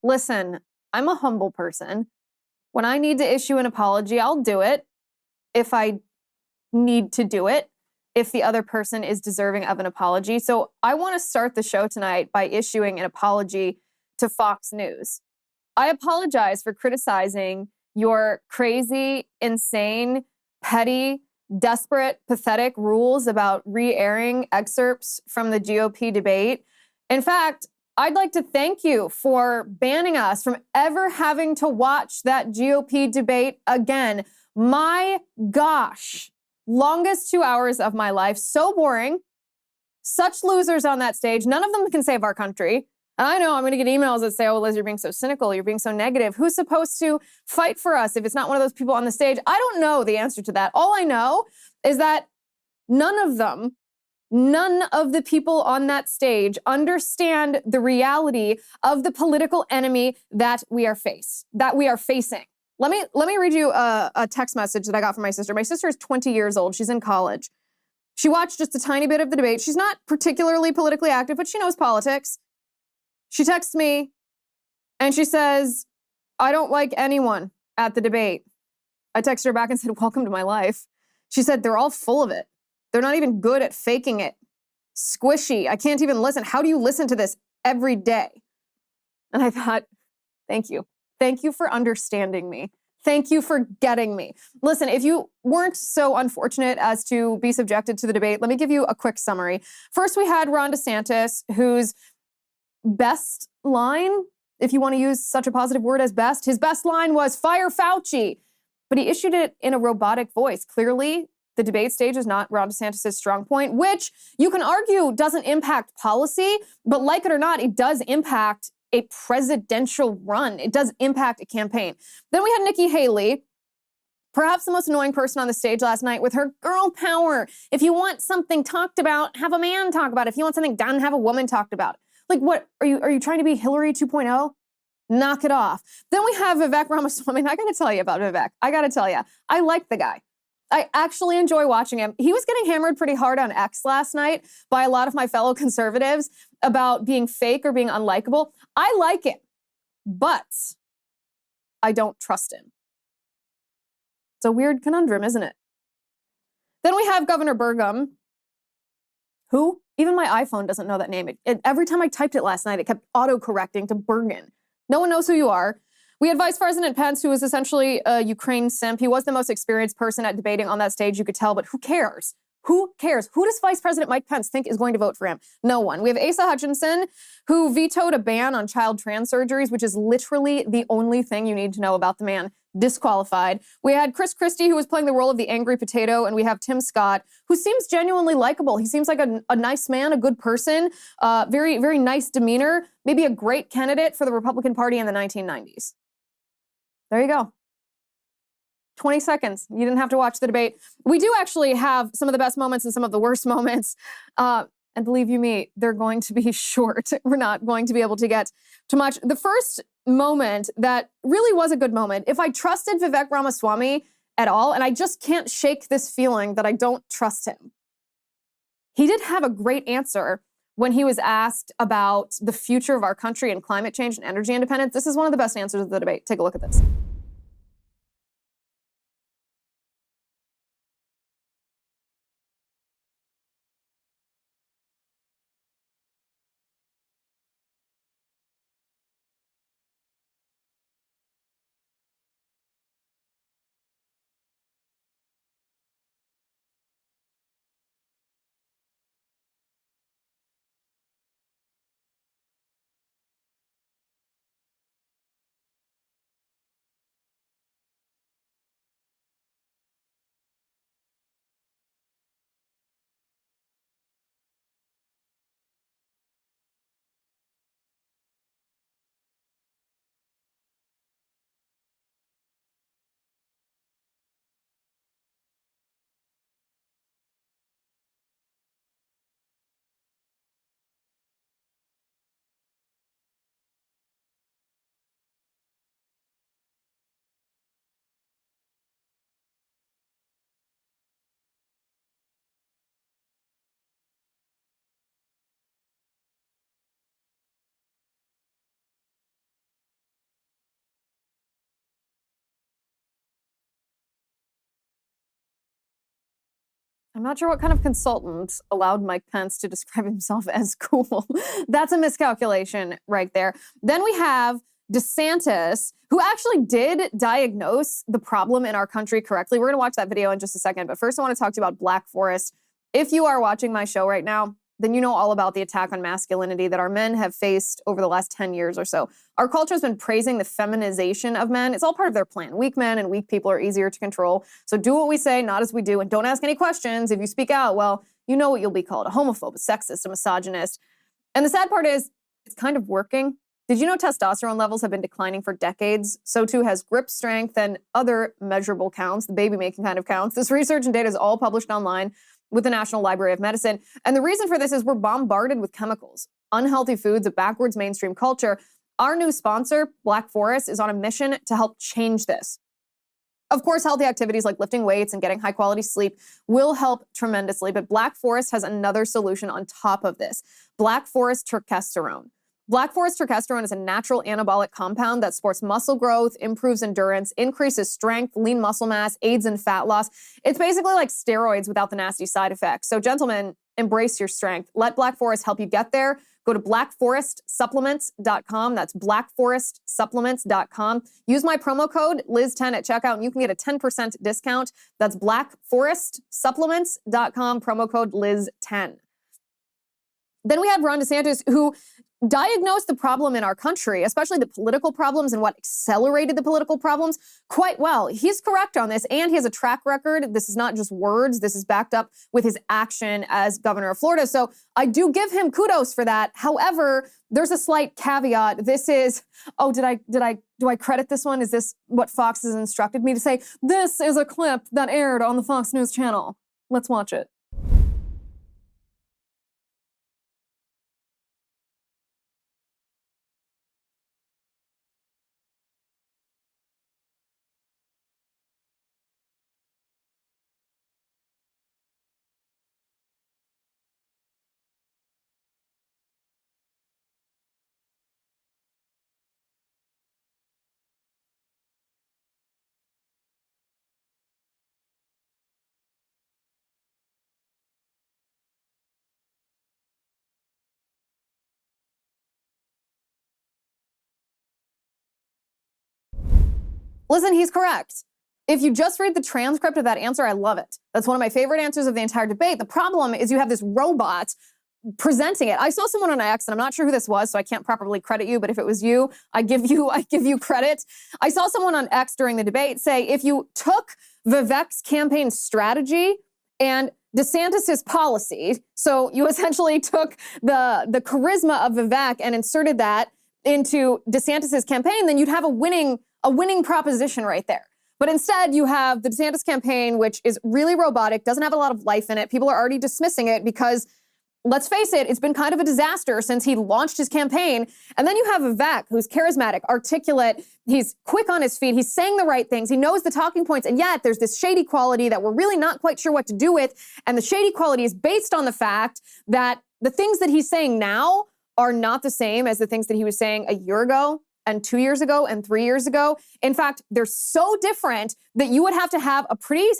listen, I'm a humble person. When I need to issue an apology, I'll do it if I need to do it, if the other person is deserving of an apology. So I want to start the show tonight by issuing an apology to Fox News. I apologize for criticizing your crazy, insane, petty, desperate, pathetic rules about re-airing excerpts from the GOP debate. In fact, I'd like to thank you for banning us from ever having to watch that GOP debate again. My gosh, longest 2 hours of my life. So boring. Such losers on that stage. None of them can save our country. And I know I'm going to get emails that say, oh, Liz, you're being so cynical. You're being so negative. Who's supposed to fight for us if it's not one of those people on the stage? I don't know the answer to that. All I know is that none of the people on that stage understand the reality of the political enemy that we are facing. Let me read you a text message that I got from my sister. My sister is 20 years old. She's in college. She watched just a tiny bit of the debate. She's not particularly politically active, but she knows politics. She texts me and she says, I don't like anyone at the debate. I texted her back and said, welcome to my life. She said, they're all full of it. They're not even good at faking it. Squishy. I can't even listen. How do you listen to this every day? And I thought, thank you. Thank you for understanding me. Thank you for getting me. Listen, if you weren't so unfortunate as to be subjected to the debate, let me give you a quick summary. First, we had Ron DeSantis, whose best line, if you want to use such a positive word as best, his best line was fire Fauci, but he issued it in a robotic voice. Clearly, the debate stage is not Ron DeSantis' strong point, which you can argue doesn't impact policy, but like it or not, it does impact a presidential run. It does impact a campaign. Then we had Nikki Haley, perhaps the most annoying person on the stage last night, with her girl power. If you want something talked about, have a man talk about it. If you want something done, have a woman talked about it. Like, what, are you trying to be Hillary 2.0? Knock it off. Then we have Vivek Ramaswamy. I got to tell you about Vivek. I got to tell you, I like the guy. I actually enjoy watching him. He was getting hammered pretty hard on X last night by a lot of my fellow conservatives about being fake or being unlikable. I like him, but I don't trust him. It's a weird conundrum, isn't it? Then we have Governor Burgum, who even my iPhone doesn't know that name. Every time I typed it last night, it kept auto-correcting to Bergen. No one knows who you are. We had Vice President Pence, who was essentially a Ukraine simp. He was the most experienced person at debating on that stage, you could tell, but who cares? Who cares? Who does Vice President Mike Pence think is going to vote for him? No one. We have Asa Hutchinson, who vetoed a ban on child trans surgeries, which is literally the only thing you need to know about the man. Disqualified. We had Chris Christie, who was playing the role of the angry potato, and we have Tim Scott, who seems genuinely likable. He seems like a nice man, a good person, very, very nice demeanor, maybe a great candidate for the Republican Party in the 1990s. There you go. 20 seconds. You didn't have to watch the debate. We do actually have some of the best moments and some of the worst moments. And believe you me, they're going to be short. We're not going to be able to get too much. The first moment that really was a good moment, if I trusted Vivek Ramaswamy at all, and I just can't shake this feeling that I don't trust him. He did have a great answer when he was asked about the future of our country and climate change and energy independence. This is one of the best answers of the debate. Take a look at this. I'm not sure what kind of consultant allowed Mike Pence to describe himself as cool. That's a miscalculation right there. Then we have DeSantis, who actually did diagnose the problem in our country correctly. We're going to watch that video in just a second. But first, I want to talk to you about Black Forest. If you are watching my show right now, then you know all about the attack on masculinity that our men have faced over the last 10 years or so. Our culture has been praising the feminization of men. It's all part of their plan. Weak men and weak people are easier to control. So do what we say, not as we do, and don't ask any questions. If you speak out, well, you know what you'll be called: a homophobe, a sexist, a misogynist. And the sad part is, it's kind of working. Did you know testosterone levels have been declining for decades? So too has grip strength and other measurable counts, the baby-making kind of counts. This research and data is all published online with the National Library of Medicine. And the reason for this is we're bombarded with chemicals, unhealthy foods, a backwards mainstream culture. Our new sponsor, Black Forest, is on a mission to help change this. Of course, healthy activities like lifting weights and getting high quality sleep will help tremendously, but Black Forest has another solution on top of this: Black Forest Terkesterone. Black Forest Terkesterone is a natural anabolic compound that supports muscle growth, improves endurance, increases strength, lean muscle mass, aids in fat loss. It's basically like steroids without the nasty side effects. So gentlemen, embrace your strength. Let Black Forest help you get there. Go to blackforestsupplements.com. That's blackforestsupplements.com. Use my promo code Liz10 at checkout and you can get a 10% discount. That's blackforestsupplements.com, promo code Liz10. Then we have Ron DeSantis, who diagnosed the problem in our country, especially the political problems and what accelerated the political problems, quite well. He's correct on this, and he has a track record. This is not just words. This is backed up with his action as governor of Florida. So I do give him kudos for that. However, there's a slight caveat. This is, do I credit this one? Is this what Fox has instructed me to say? This is a clip that aired on the Fox News channel. Let's watch it. Listen, he's correct. If you just read the transcript of that answer, I love it. That's one of my favorite answers of the entire debate. The problem is you have this robot presenting it. I saw someone on X, and I'm not sure who this was, so I can't properly credit you, but if it was you, I give you credit. I saw someone on X during the debate say, if you took Vivek's campaign strategy and DeSantis's policy, so you essentially took the charisma of Vivek and inserted that into DeSantis's campaign, then you'd have a winning proposition right there. But instead, you have the DeSantis campaign, which is really robotic, doesn't have a lot of life in it. People are already dismissing it because, let's face it, it's been kind of a disaster since he launched his campaign. And then you have Vivek, who's charismatic, articulate, he's quick on his feet, he's saying the right things, he knows the talking points, and yet there's this shady quality that we're really not quite sure what to do with. And the shady quality is based on the fact that the things that he's saying now are not the same as the things that he was saying a year ago, and 2 years ago, and 3 years ago. In fact, they're so different that you would have to have a pretty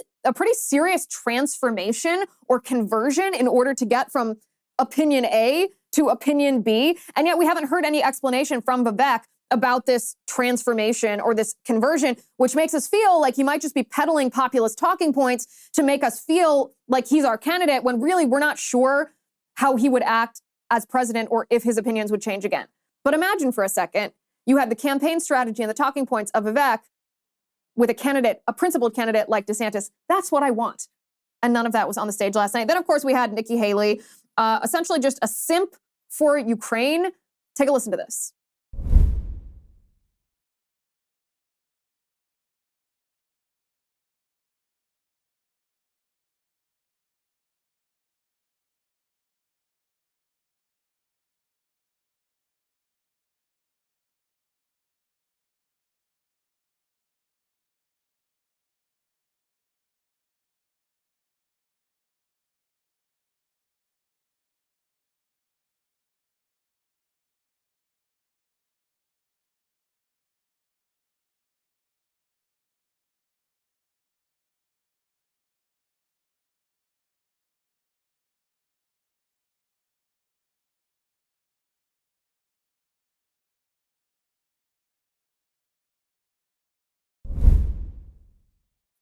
serious transformation or conversion in order to get from opinion A to opinion B. And yet we haven't heard any explanation from Vivek about this transformation or this conversion, which makes us feel like he might just be peddling populist talking points to make us feel like he's our candidate, when really we're not sure how he would act as president or if his opinions would change again. But imagine for a second, you had the campaign strategy and the talking points of Vivek with a principled candidate like DeSantis. That's what I want. And none of that was on the stage last night. Then, of course, we had Nikki Haley, essentially just a simp for Ukraine. Take a listen to this.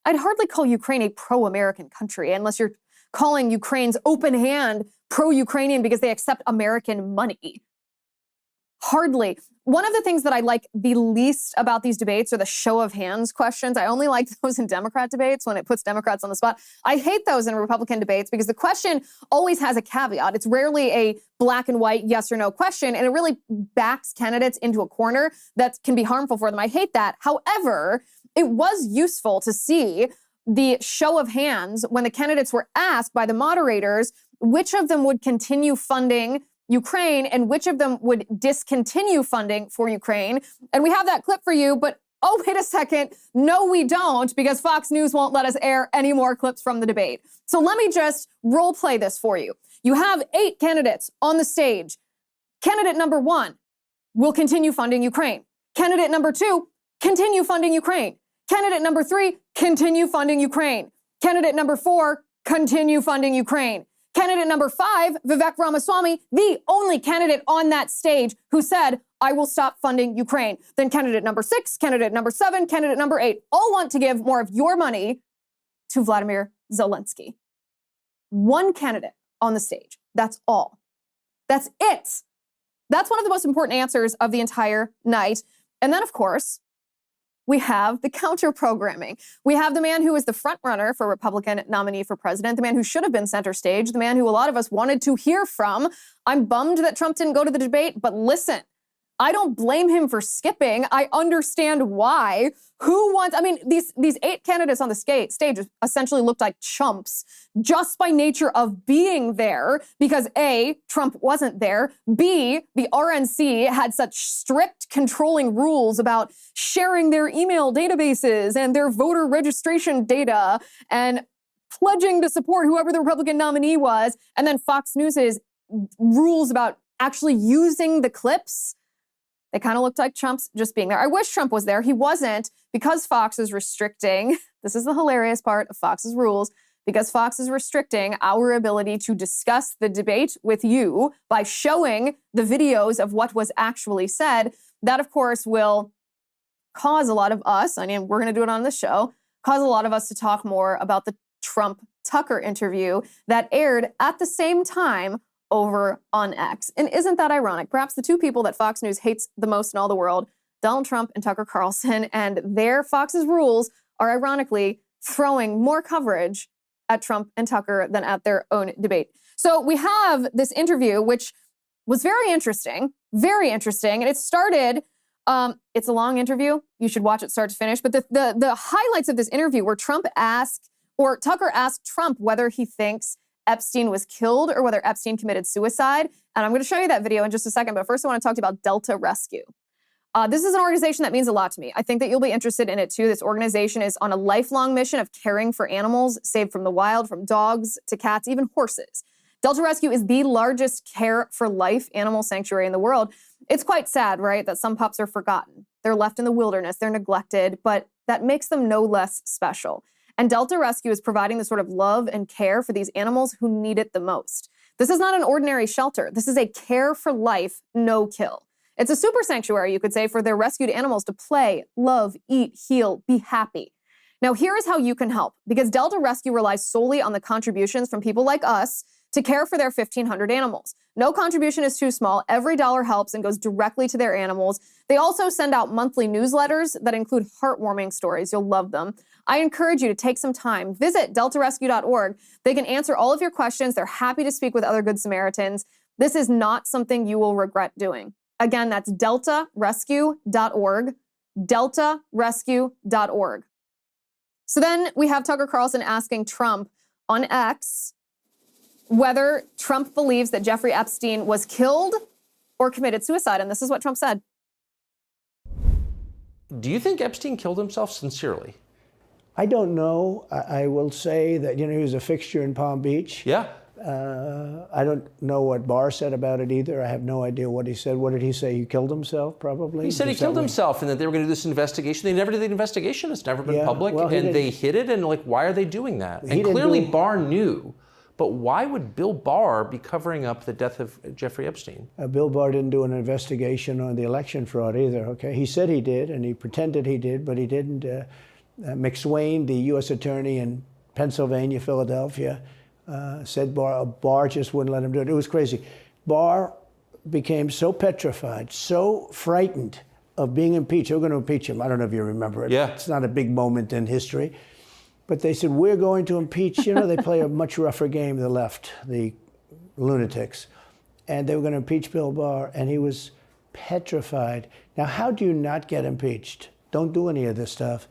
I'd hardly call Ukraine a pro-American country unless you're calling Ukraine's open hand pro-Ukrainian because they accept American money. Hardly. One of the things that I like the least about these debates are the show of hands questions. I only like those in Democrat debates when it puts Democrats on the spot. I hate those in Republican debates because the question always has a caveat. It's rarely a black and white yes or no question, and it really backs candidates into a corner that can be harmful for them. I hate that. However, it was useful to see the show of hands when the candidates were asked by the moderators which of them would continue funding Ukraine and which of them would discontinue funding for Ukraine. And we have that clip for you, but oh, wait a second. No, we don't, because Fox News won't let us air any more clips from the debate. So let me just role play this for you. You have 8 candidates on the stage. Candidate number 1 will continue funding Ukraine. Candidate number 2, continue funding Ukraine. Candidate number 3, continue funding Ukraine. Candidate number 4, continue funding Ukraine. Candidate number 5, Vivek Ramaswamy, the only candidate on that stage who said, I will stop funding Ukraine. Then candidate number 6, candidate number 7, candidate number 8, all want to give more of your money to Vladimir Zelensky. One candidate on the stage. That's all. That's it. That's one of the most important answers of the entire night. And then, of course, we have the counter-programming. We have the man who is the front-runner for Republican nominee for president, the man who should have been center stage, the man who a lot of us wanted to hear from. I'm bummed that Trump didn't go to the debate, but listen, I don't blame him for skipping. I understand why. Who wants, I mean, these 8 candidates on the stage essentially looked like chumps just by nature of being there because A, Trump wasn't there. B, the RNC had such strict controlling rules about sharing their email databases and their voter registration data and pledging to support whoever the Republican nominee was. And then Fox News's rules about actually using the clips. They kind of looked like chumps just being there. I wish Trump was there. He wasn't because Fox is restricting, this is the hilarious part of Fox's rules, because Fox is restricting our ability to discuss the debate with you by showing the videos of what was actually said. That, of course, will cause a lot of us, I mean, we're going to do it on this show, cause a lot of us to talk more about the Trump-Tucker interview that aired at the same time over on X. And isn't that ironic? Perhaps the 2 people that Fox News hates the most in all the world, Donald Trump and Tucker Carlson, and their Fox's rules are ironically throwing more coverage at Trump and Tucker than at their own debate. So we have this interview, which was very interesting, and it started, it's a long interview. You should watch it start to finish. But the highlights of this interview were Tucker asked Trump whether he thinks Epstein was killed or whether Epstein committed suicide. And I'm going to show you that video in just a second. But first, I want to talk to you about Delta Rescue. This is an organization that means a lot to me. I think that you'll be interested in it, too. This organization is on a lifelong mission of caring for animals saved from the wild, from dogs to cats, even horses. Delta Rescue is the largest care for life animal sanctuary in the world. It's quite sad, right, that some pups are forgotten. They're left in the wilderness. They're neglected, but that makes them no less special. And Delta Rescue is providing the sort of love and care for these animals who need it the most. This is not an ordinary shelter. This is a care for life, no kill. It's a super sanctuary, you could say, for their rescued animals to play, love, eat, heal, be happy. Now, here is how you can help, because Delta Rescue relies solely on the contributions from people like us to care for their 1,500 animals. No contribution is too small. Every dollar helps and goes directly to their animals. They also send out monthly newsletters that include heartwarming stories. You'll love them. I encourage you to take some time. Visit deltarescue.org. They can answer all of your questions. They're happy to speak with other Good Samaritans. This is not something you will regret doing. Again, that's deltarescue.org, deltarescue.org. So then we have Tucker Carlson asking Trump on X whether Trump believes that Jeffrey Epstein was killed or committed suicide. And this is what Trump said. Do you think Epstein killed himself sincerely? I don't know. I will say that, he was a fixture in Palm Beach. Yeah. I don't know what Barr said about it either. I have no idea what he said. What did he say? He killed himself, probably? He said he killed himself and that they were going to do this investigation. They never did the investigation. It's never been public. And they hid it. And why are they doing that? And clearly Barr knew. But why would Bill Barr be covering up the death of Jeffrey Epstein? Bill Barr didn't do an investigation on the election fraud either, okay? He said he did, and he pretended he did, but he didn't McSwain, the U.S. attorney in Pennsylvania, Philadelphia, said Barr just wouldn't let him do it. It was crazy. Barr became so petrified, so frightened of being impeached. They were going to impeach him. I don't know if you remember it. Yeah. It's not a big moment in history. But they said, we're going to impeach. You know, they play a much rougher game, the left, the lunatics. And they were going to impeach Bill Barr, and he was petrified. Now, how do you not get impeached? Don't do any of this stuff.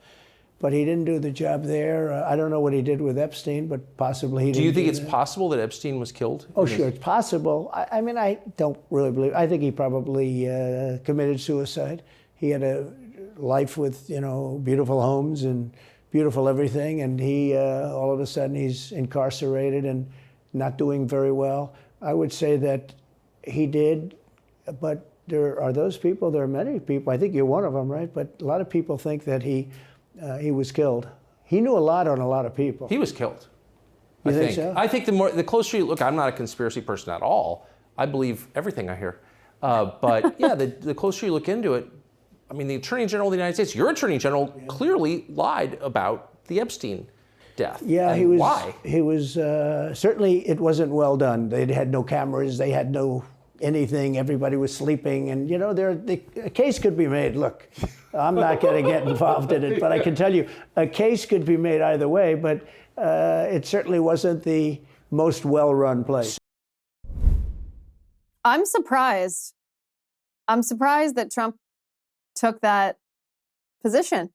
But he didn't do the job there. I don't know what he did with Epstein, but possibly he didn't. Do you think it's possible that Epstein was killed? Oh, sure, it's possible. I mean, I don't really believe. I think he probably committed suicide. He had a life with, you know, beautiful homes and beautiful everything, and he all of a sudden he's incarcerated and not doing very well. I would say that he did, but there are those people. There are many people. I think you're one of them, right? But a lot of people think that he was killed. He knew a lot on a lot of people. He was killed. You think so? I think the closer you look, I'm not a conspiracy person at all. I believe everything I hear. But yeah, the closer you look into it, I mean, the Attorney General of the United States, your Attorney General, clearly lied about the Epstein death. Yeah, and he was. Why? He was certainly. It wasn't well done. They had no cameras. They had no anything. Everybody was sleeping, and you know, a case could be made. Look, I'm not going to get involved in it, but I can tell you, a case could be made either way. But it certainly wasn't the most well-run place. I'm surprised. I'm surprised that Trump took that position.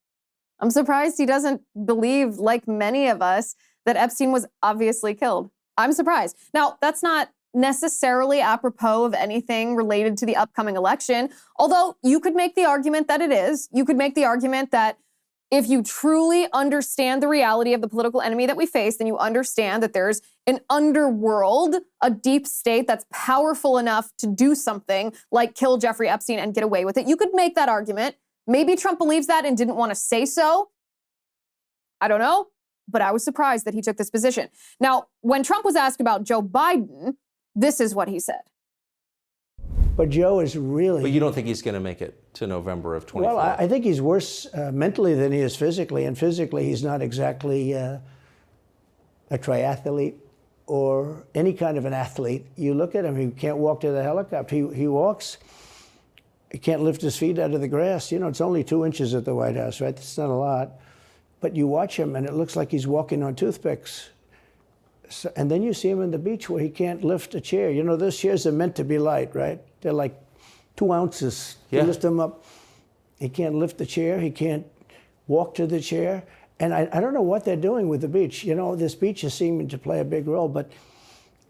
I'm surprised he doesn't believe, like many of us, that Epstein was obviously killed. I'm surprised. Now, that's not necessarily apropos of anything related to the upcoming election, although you could make the argument that it is. You could make the argument that if you truly understand the reality of the political enemy that we face, then you understand that there's an underworld, a deep state that's powerful enough to do something like kill Jeffrey Epstein and get away with it. You could make that argument. Maybe Trump believes that and didn't want to say so. I don't know, but I was surprised that he took this position. Now, when Trump was asked about Joe Biden, this is what he said. But Joe is really... But you don't think he's going to make it to November of 24? Well, I think he's worse mentally than he is physically. And physically, he's not exactly a triathlete or any kind of an athlete. You look at him, he can't walk to the helicopter. He walks, he can't lift his feet out of the grass. You know, it's only 2 inches at the White House, right? It's not a lot. But you watch him, and it looks like he's walking on toothpicks. So, and then you see him on the beach where he can't lift a chair. You know, those chairs are meant to be light, right? They're like 2 ounces. Yeah. You lift them up. He can't lift the chair. He can't walk to the chair. And I don't know what they're doing with the beach. You know, this beach is seeming to play a big role, but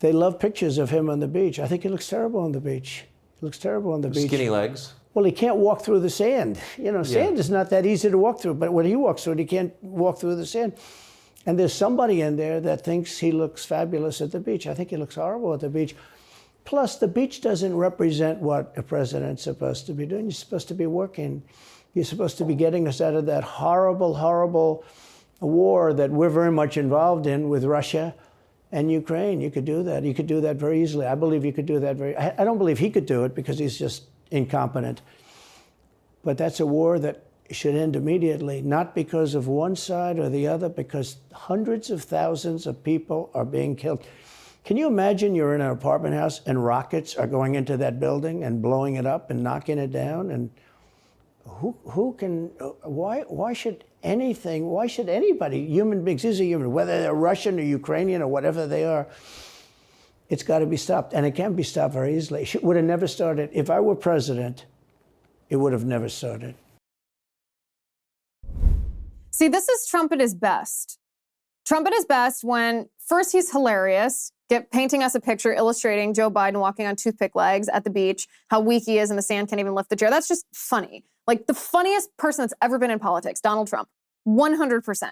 they love pictures of him on the beach. I think he looks terrible on the beach. He looks terrible on the beach. Skinny legs. Well, he can't walk through the sand. You know, sand is not that easy to walk through, but when he walks through it, he can't walk through the sand. And there's somebody in there that thinks he looks fabulous at the beach. I think he looks horrible at the beach. Plus, the beach doesn't represent what a president's supposed to be doing. You're supposed to be working. You're supposed to be getting us out of that horrible, horrible war that we're very much involved in with Russia and Ukraine. You could do that. You could do that very easily. I believe you could do that I don't believe he could do it because he's just incompetent. But that's a war that should end immediately, not because of one side or the other, because hundreds of thousands of people are being killed. Can you imagine you're in an apartment house and rockets are going into that building and blowing it up and knocking it down? And why should anybody, human beings, these are human, whether they're Russian or Ukrainian or whatever they are, it's got to be stopped. And it can be stopped very easily. It would have never started. If I were president, it would have never started. See, this is Trump at his best. Trump at his best when first he's hilarious, painting us a picture illustrating Joe Biden walking on toothpick legs at the beach, how weak he is and the sand can't even lift the chair. That's just funny. Like the funniest person that's ever been in politics, Donald Trump, 100%.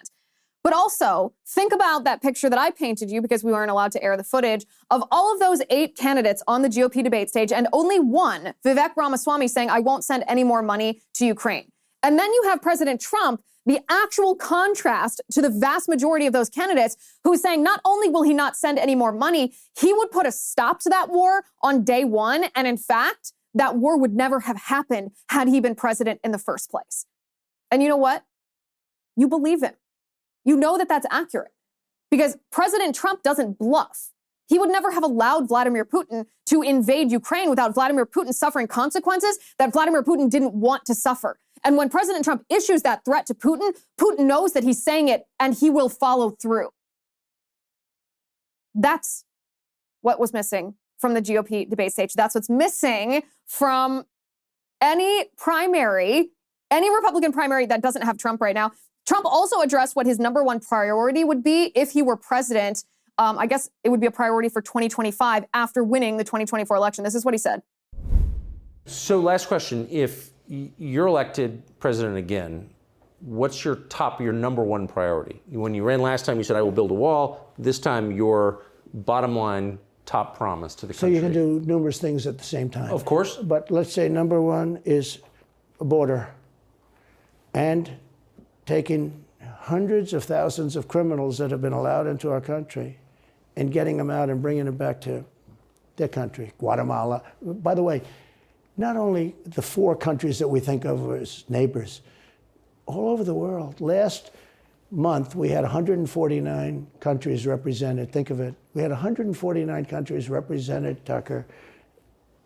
But also, think about that picture that I painted you, because we weren't allowed to air the footage, of all of those 8 candidates on the GOP debate stage, and only one, Vivek Ramaswamy, saying, I won't send any more money to Ukraine. And then you have President Trump, the actual contrast to the vast majority of those candidates, who's saying not only will he not send any more money, he would put a stop to that war on day one. And in fact, that war would never have happened had he been president in the first place. And you know what? you believe him. You know that that's accurate because President Trump doesn't bluff. He would never have allowed Vladimir Putin to invade Ukraine without Vladimir Putin suffering consequences that Vladimir Putin didn't want to suffer. And when President Trump issues that threat to Putin, Putin knows that he's saying it and he will follow through. That's what was missing from the GOP debate stage. That's what's missing from any primary, any Republican primary that doesn't have Trump right now. Trump also addressed what his number one priority would be if he were president. I guess it would be a priority for 2025 after winning the 2024 election. This is what he said. So last question, if you're elected president again, what's your number one priority? When you ran last time, you said, I will build a wall. This time, your bottom line top promise to the country. So you can do numerous things at the same time. Of course. But let's say number one is a border and taking hundreds of thousands of criminals that have been allowed into our country and getting them out and bringing them back to their country, Guatemala. By the way, not only the 4 countries that we think of as neighbors, all over the world. Last month, we had 149 countries represented. Think of it. We had 149 countries represented, Tucker,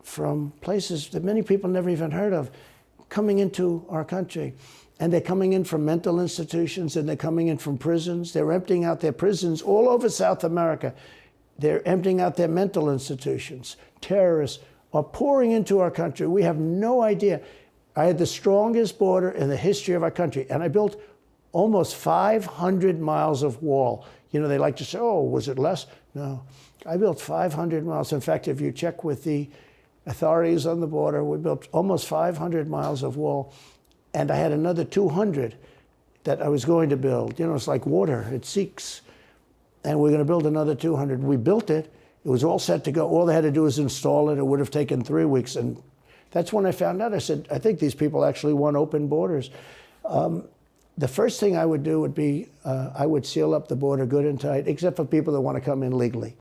from places that many people never even heard of, coming into our country. And they're coming in from mental institutions, and they're coming in from prisons. They're emptying out their prisons all over South America. They're emptying out their mental institutions. Terrorists are pouring into our country. We have no idea. I had the strongest border in the history of our country, and I built almost 500 miles of wall. You know, they like to say, oh, was it less? No. I built 500 miles. In fact, if you check with the authorities on the border, we built almost 500 miles of wall. And I had another 200 that I was going to build. You know, it's like water, it seeks. And we're going to build another 200. We built it. It was all set to go. All they had to do was install it. It would have taken 3 weeks. And that's when I found out. I said, I think these people actually want open borders. The first thing I would do would be I would seal up the border good and tight, except for people that want to come in legally.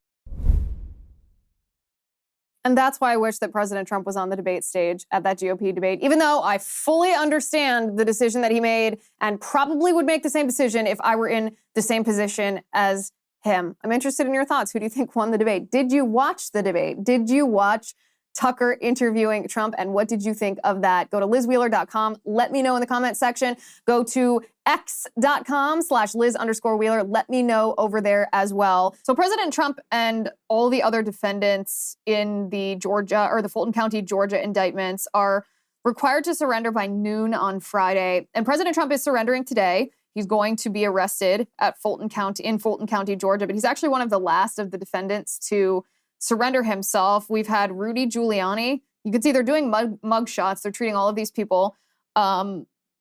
And that's why I wish that President Trump was on the debate stage at that GOP debate, even though I fully understand the decision that he made and probably would make the same decision if I were in the same position as him. I'm interested in your thoughts. Who do you think won the debate? Did you watch the debate? Did you watch Tucker interviewing Trump? And what did you think of that? Go to LizWheeler.com. Let me know in the comment section. Go to x.com/Liz_Wheeler. Let me know over there as well. So President Trump and all the other defendants in the Fulton County, Georgia indictments are required to surrender by noon on Friday. And President Trump is surrendering today. He's going to be arrested in Fulton County, Georgia, but he's actually one of the last of the defendants to surrender himself. We've had Rudy Giuliani. You can see they're doing mug shots. They're treating all of these people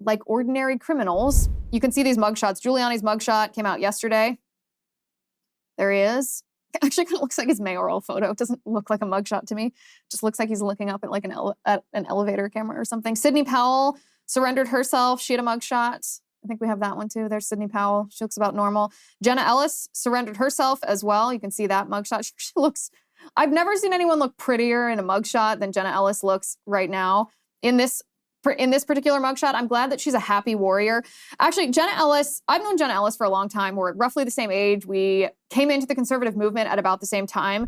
like ordinary criminals. You can see these mug shots. Giuliani's mug shot came out yesterday. There he is. It actually kind of looks like his mayoral photo. It doesn't look like a mug shot to me. It just looks like he's looking up at like an elevator camera or something. Sidney Powell surrendered herself. She had a mug shot. I think we have that one too. There's Sidney Powell. She looks about normal. Jenna Ellis surrendered herself as well. You can see that mugshot. She looks, I've never seen anyone look prettier in a mugshot than Jenna Ellis looks right now. In this particular mugshot, I'm glad that she's a happy warrior. Actually, Jenna Ellis, I've known Jenna Ellis for a long time. We're roughly the same age. We came into the conservative movement at about the same time.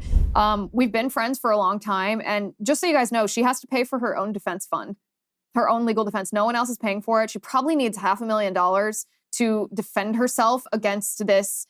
We've been friends for a long time. And just so you guys know, she has to pay for her own defense fund, her own legal defense. No one else is paying for it. She probably needs $500,000 to defend herself against this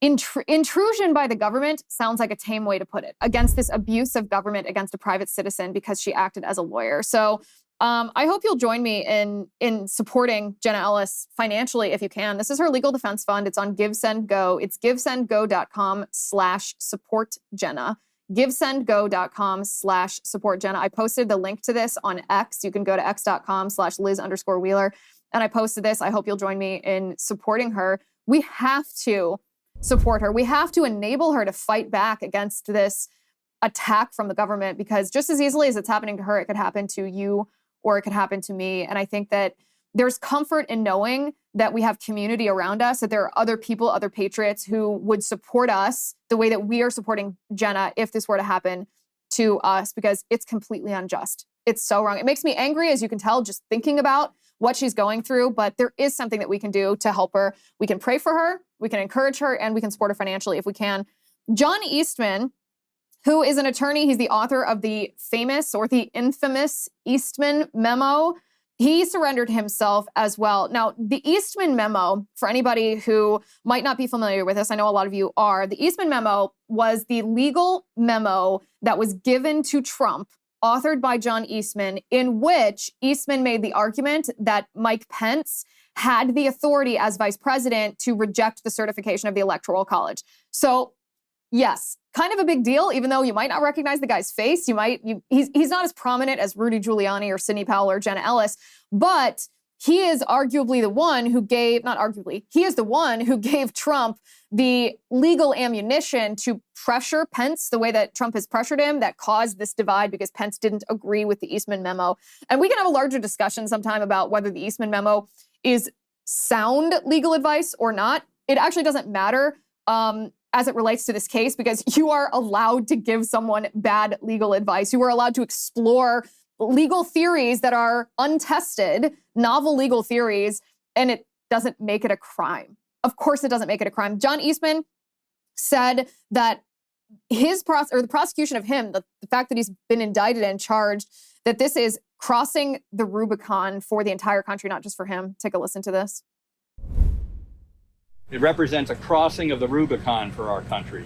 intrusion by the government. Sounds like a tame way to put it. Against this abuse of government against a private citizen because she acted as a lawyer. So I hope you'll join me in supporting Jenna Ellis financially if you can. This is her legal defense fund. It's on GiveSendGo. It's givesendgo.com/supportjenna. GiveSendGo.com/supportjenna. I posted the link to this on X. You can go to x.com/Liz_Wheeler. And I posted this. I hope you'll join me in supporting her. We have to support her. We have to enable her to fight back against this attack from the government, because just as easily as it's happening to her, it could happen to you or it could happen to me. And I think that there's comfort in knowing that we have community around us, that there are other people, other patriots who would support us the way that we are supporting Jenna if this were to happen to us, because it's completely unjust. It's so wrong. It makes me angry, as you can tell, just thinking about what she's going through, but there is something that we can do to help her. We can pray for her, we can encourage her, and we can support her financially if we can. John Eastman, who is an attorney, he's the author of the famous or the infamous Eastman memo. He surrendered himself as well. Now, the Eastman memo, for anybody who might not be familiar with this, I know a lot of you are, the Eastman memo was the legal memo that was given to Trump, authored by John Eastman, in which Eastman made the argument that Mike Pence had the authority as vice president to reject the certification of the Electoral College. So, yes, kind of a big deal, even though you might not recognize the guy's face. He's not as prominent as Rudy Giuliani or Sidney Powell or Jenna Ellis, but he is arguably the one who gave, not arguably, he is the one who gave Trump the legal ammunition to pressure Pence the way that Trump has pressured him, that caused this divide because Pence didn't agree with the Eastman memo. And we can have a larger discussion sometime about whether the Eastman memo is sound legal advice or not. It actually doesn't matter as it relates to this case, because you are allowed to give someone bad legal advice. You are allowed to explore legal theories that are untested, novel legal theories, and it doesn't make it a crime. Of course it doesn't make it a crime. John Eastman said that the prosecution of him, the fact that he's been indicted and charged, that this is crossing the Rubicon for the entire country, not just for him. Take a listen to this. It represents a crossing of the Rubicon for our country,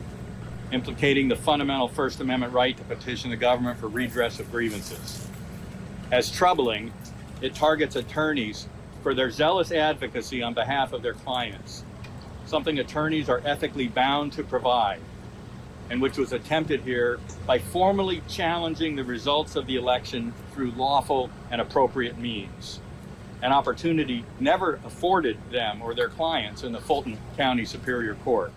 implicating the fundamental First Amendment right to petition the government for redress of grievances. As troubling, it targets attorneys for their zealous advocacy on behalf of their clients, something attorneys are ethically bound to provide, and which was attempted here by formally challenging the results of the election through lawful and appropriate means, an opportunity never afforded them or their clients in the Fulton County Superior Court.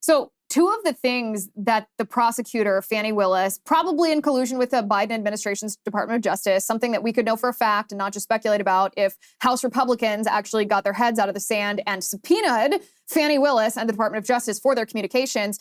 So, two of the things that the prosecutor, Fani Willis, probably in collusion with the Biden administration's Department of Justice, something that we could know for a fact and not just speculate about, if House Republicans actually got their heads out of the sand and subpoenaed Fani Willis and the Department of Justice for their communications.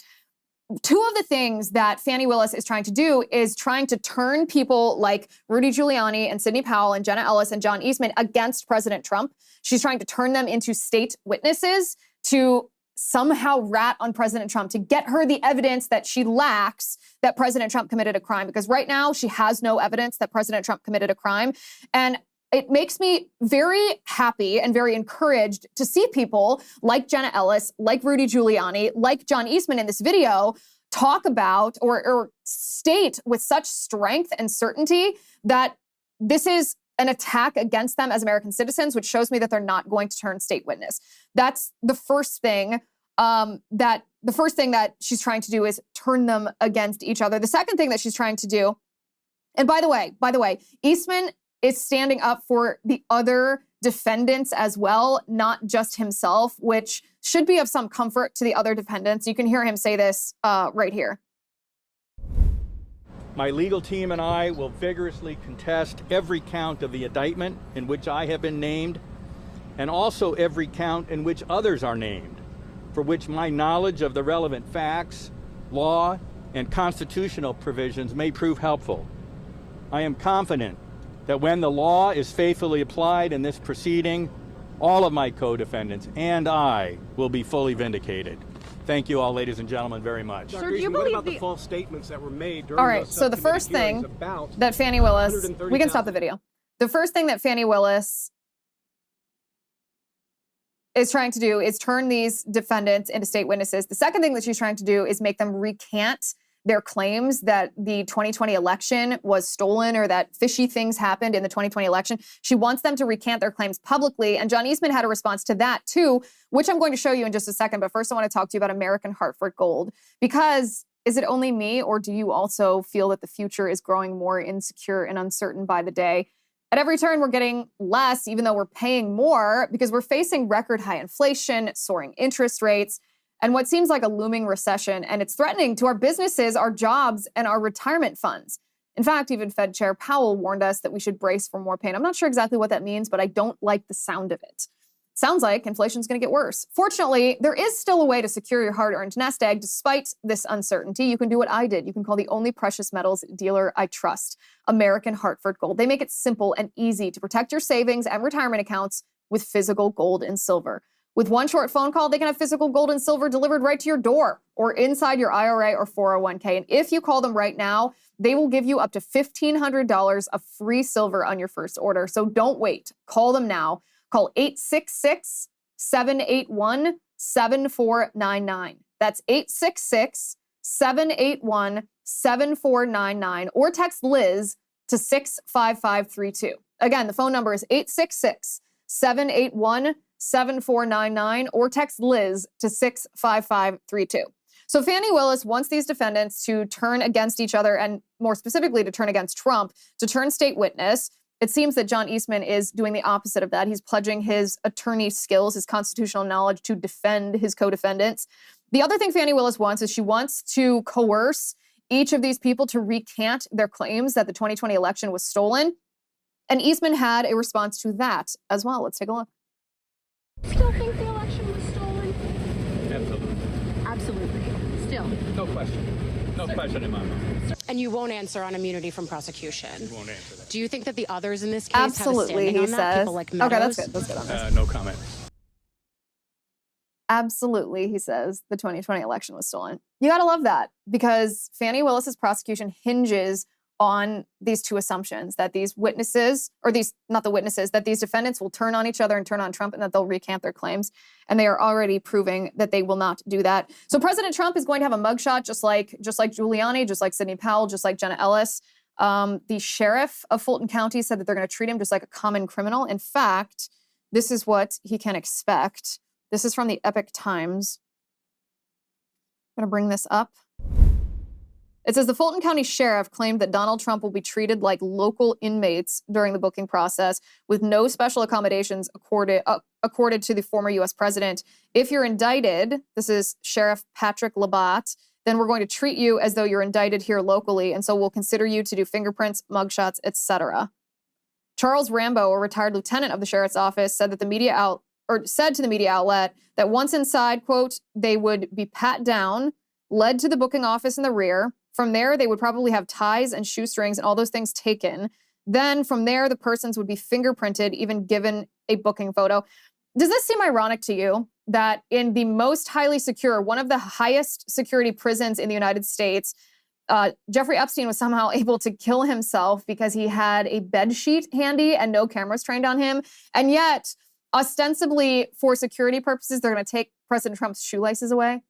Two of the things that Fani Willis is trying to do is trying to turn people like Rudy Giuliani and Sidney Powell and Jenna Ellis and John Eastman against President Trump. She's trying to turn them into state witnesses to somehow rat on President Trump, to get her the evidence that she lacks that President Trump committed a crime. Because right now she has no evidence that President Trump committed a crime. And it makes me very happy and very encouraged to see people like Jenna Ellis, like Rudy Giuliani, like John Eastman in this video talk about or state with such strength and certainty that this is an attack against them as American citizens, which shows me that they're not going to turn state witness. That's the first thing that she's trying to do is turn them against each other. The second thing that she's trying to do, and by the way, Eastman is standing up for the other defendants as well, not just himself, which should be of some comfort to the other defendants. You can hear him say this right here. My legal team and I will vigorously contest every count of the indictment in which I have been named, and also every count in which others are named, for which my knowledge of the relevant facts, law, and constitutional provisions may prove helpful. I am confident that when the law is faithfully applied in this proceeding, all of my co-defendants and I will be fully vindicated. Thank you all, ladies and gentlemen, very much. Sir, do you believe what about the false statements that were made during all right, so the first thing that Fani Willis, we can stop the video. The first thing that Fani Willis is trying to do is turn these defendants into state witnesses. The second thing that she's trying to do is make them recant their claims that the 2020 election was stolen or that fishy things happened in the 2020 election. She wants them to recant their claims publicly. And John Eastman had a response to that too, which I'm going to show you in just a second. But first I want to talk to you about American Hartford Gold, because is it only me, or do you also feel that the future is growing more insecure and uncertain by the day? At every turn, we're getting less, even though we're paying more, because we're facing record high inflation, soaring interest rates, and what seems like a looming recession. And it's threatening to our businesses, our jobs, and our retirement funds. In fact, even Fed Chair Powell warned us that we should brace for more pain. I'm not sure exactly what that means, but I don't like the sound of it. sounds like inflation's going to get worse. Fortunately, there is still a way to secure your hard-earned nest egg despite this uncertainty. You can do what I did. You can call the only precious metals dealer I trust, American Hartford Gold. They make it simple and easy to protect your savings and retirement accounts with physical gold and silver. With one short phone call, they can have physical gold and silver delivered right to your door or inside your IRA or 401k. And if you call them right now, they will give you up to $1,500 of free silver on your first order. So don't wait. Call them now. Call 866-781-7499. That's 866-781-7499. Or text Liz to 65532. Again, the phone number is 866-781-7499 or text Liz to 65532. So Fani Willis wants these defendants to turn against each other and more specifically to turn against Trump, to turn state witness. It seems that John Eastman is doing the opposite of that. He's pledging his attorney skills, his constitutional knowledge to defend his co-defendants. The other thing Fani Willis wants is she wants to coerce each of these people to recant their claims that the 2020 election was stolen. And Eastman had a response to that as well. Let's take a look. Still think the election was stolen? Absolutely. Absolutely. Still. No question. No question in my mind. And you won't answer on immunity from prosecution? Won't answer that. Do you think that the others in this case Absolutely, have a standing he on that? says. People like Okay, Meadows? that's good. That's good on this. No comment. Absolutely, he says, the 2020 election was stolen. You got to love that because Fani Willis's prosecution hinges on these two assumptions that these witnesses, or these, not the witnesses, that these defendants will turn on each other and turn on Trump and that they'll recant their claims. And they are already proving that they will not do that. So President Trump is going to have a mugshot just like Giuliani, just like Sidney Powell, just like Jenna Ellis. The sheriff of Fulton County said that they're going to treat him just like a common criminal. In fact, this is what he can expect. This is from the Epic Times. I'm going to bring this up. It says the Fulton County Sheriff claimed that Donald Trump will be treated like local inmates during the booking process with no special accommodations accorded to the former U.S. president. If you're indicted, this is Sheriff Patrick Labatt, then we're going to treat you as though you're indicted here locally, and so we'll consider you to do fingerprints, mugshots, etc. Charles Rambo, a retired lieutenant of the sheriff's office, said to the media outlet that once inside, quote, they would be pat down, led to the booking office in the rear. From there, they would probably have ties and shoestrings and all those things taken. Then from there, the persons would be fingerprinted, even given a booking photo. Does this seem ironic to you that in the most highly secure, one of the highest security prisons in the United States, Jeffrey Epstein was somehow able to kill himself because he had a bed sheet handy and no cameras trained on him? And yet, ostensibly for security purposes, they're going to take President Trump's shoelaces away?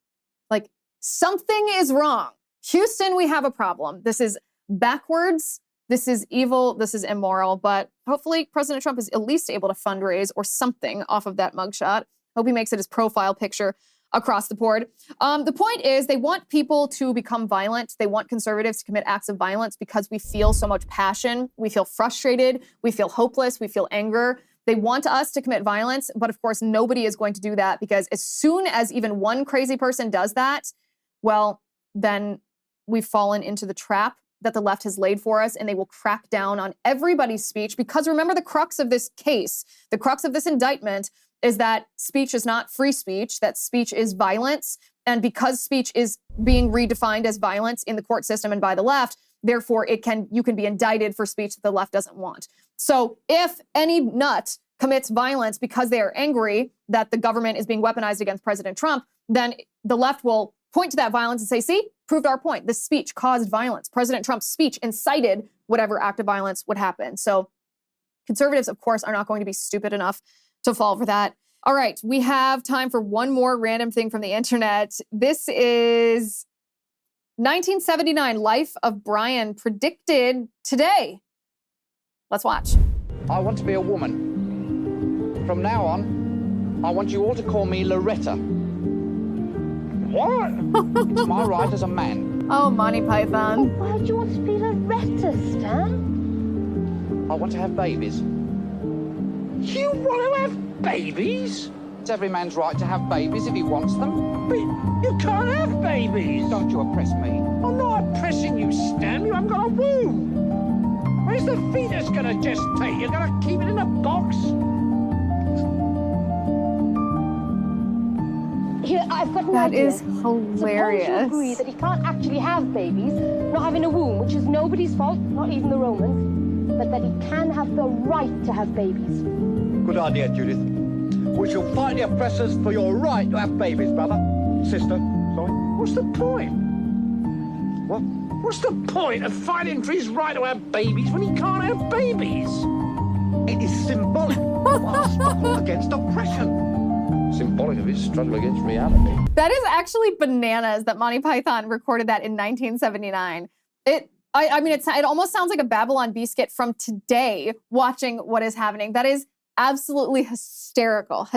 Like, something is wrong. Houston, we have a problem. This is backwards. This is evil. This is immoral. But hopefully President Trump is at least able to fundraise or something off of that mugshot. Hope he makes it his profile picture across the board. The point is they want people to become violent. They want conservatives to commit acts of violence because we feel so much passion. We feel frustrated. We feel hopeless. We feel anger. They want us to commit violence. But of course, nobody is going to do that because as soon as even one crazy person does that, well, then we've fallen into the trap that the left has laid for us, and they will crack down on everybody's speech. Because remember, the crux of this case, the crux of this indictment is that speech is not free speech, that speech is violence. And because speech is being redefined as violence in the court system and by the left, therefore you can be indicted for speech that the left doesn't want. So if any nut commits violence because they are angry that the government is being weaponized against President Trump, then the left will point to that violence and say, see, proved our point. This speech caused violence. President Trump's speech incited whatever act of violence would happen. So conservatives, of course, are not going to be stupid enough to fall for that. All right, we have time for one more random thing from the internet. This is 1979 Life of Brian predicted today. Let's watch. I want to be a woman. From now on, I want you all to call me Loretta. What? It's my right as a man. Oh, Monty Python. Why do you want to be Loretta, Stan? I want to have babies. You want to have babies? It's every man's right to have babies if he wants them. But you can't have babies. Don't you oppress me. I'm not oppressing you, Stan. You haven't got a womb. Where's the fetus going to gestate? You're going to keep it in a box? That idea. is hilarious. Suppose you agree that he can't actually have babies, not having a womb, which is nobody's fault, not even the Romans, but that he can have the right to have babies. Good idea, Judith. We shall fight the oppressors for your right to have babies, brother. Sister, sorry. What's the point? What? What's the point of fighting for his right to have babies when he can't have babies? It is symbolic of our struggle against oppression. Symbolic of his struggle against reality. That is actually bananas that Monty Python recorded that in 1979. It almost sounds like a Babylon Bee skit from today, watching what is happening. That is absolutely hysterical.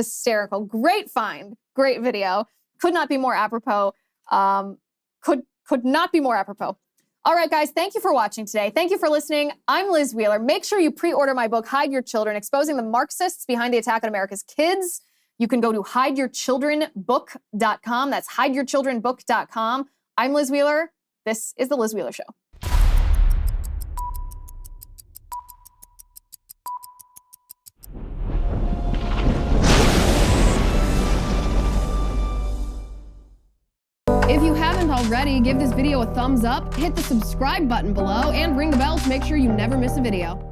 Great find, great video. Could not be more apropos. Could not be more apropos. All right, guys, thank you for watching today. Thank you for listening. I'm Liz Wheeler. Make sure you pre-order my book, Hide Your Children, Exposing the Marxists Behind the Attack on America's Kids. You can go to hideyourchildrenbook.com. That's hideyourchildrenbook.com. I'm Liz Wheeler. This is The Liz Wheeler Show. If you haven't already, give this video a thumbs up, hit the subscribe button below, and ring the bell to make sure you never miss a video.